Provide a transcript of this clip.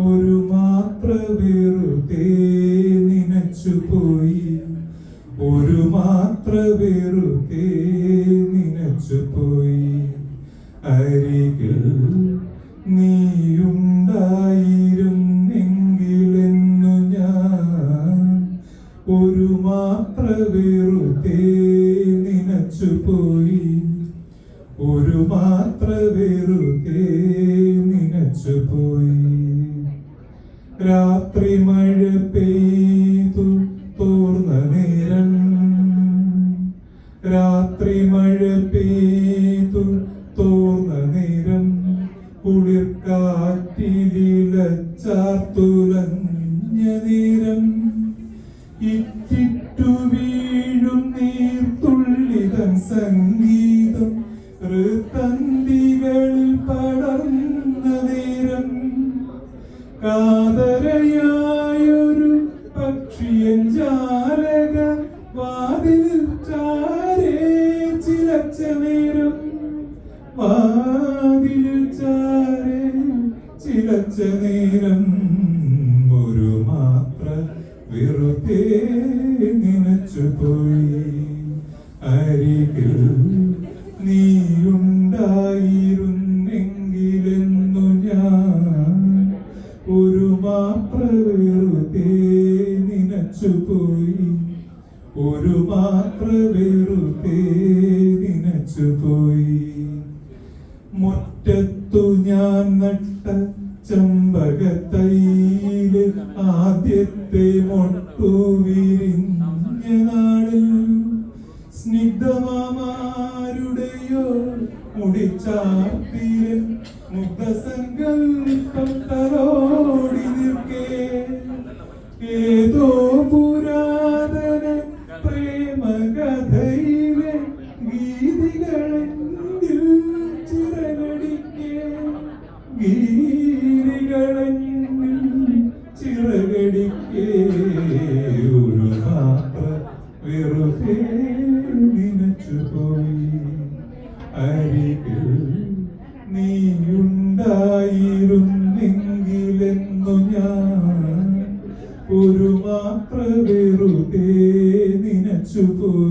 ഒരു മാത്ര വെറുതെ നനച്ചുപോയി, ഒരു മാത്ര വെറുതെ നനച്ചുപോയി. അരികിൽ നീയുണ്ടായിരുന്നെങ്കിലെന്നു ഞാൻ ഒരു മാത്ര വെറുതെ നനച്ചുപോയി, ഒരു മാത്ര വെറുതെ നനച്ചുപോയി. രാത്രി മഴ പെയ്തു തോർന്ന നേരം, രാത്രി മഴ പെയ്തു തോർന്ന നേരം, കുളിർക്കാറ്റിലിലച്ചാർത്തുലഞ്ഞ നേരം, ഇറ്റിറ്റു വീഴും നീർത്തുള്ളിതൻ സംഗീതം ഋതന്തികളിൽ പടർന്ന നേരം, കാതരയായൊരു പക്ഷിയൻ ജാലക വാതിലിൽ ചാരേ ചിലച്ച നേരം, വാതിലിൽ ചാരേ ചിലച്ച നേരം, ഒരു മാത്ര വെറുതെ നനച്ചുപോയി. അരികിൽ നീയുണ്ടായിരുന്നെങ്കിലെന്നു ഞാൻ ഒരു മാത്ര വെറുതെ നനച്ചുപോയി, ഒരു മാത്ര വെറുതെ നനച്ചുപോയി. മുറ്റത്തു ഞാൻ നട്ട ചെമ്പകത്തൈയില് ആദ്യത്തെ മൊട്ടു വിരിഞ്ഞ നാളിൽ, സ്നിഗ്ധമാരുടെയോ മുടിച്ചാർത്തിലെ മുഗ്ധസങ്കൽപ്പം തലോടി നിൽക്കേ, ഏതോ പുരാതന പ്രേമകഥയിലെ ഗീതികളെങ്കിൽ ചിറകടിക്കേ, ഗീതികളെങ്കിൽ ചിറകടിക്കേ, ഒരു മാത്ര വെറുതെ നനച്ചുപോയി. അരികിൽ നീയുണ്ടായിരുന്നെങ്കിലെന്നു ഞാൻ ഒരു മാത്ര വെറുതെ നനച്ചുപോയി.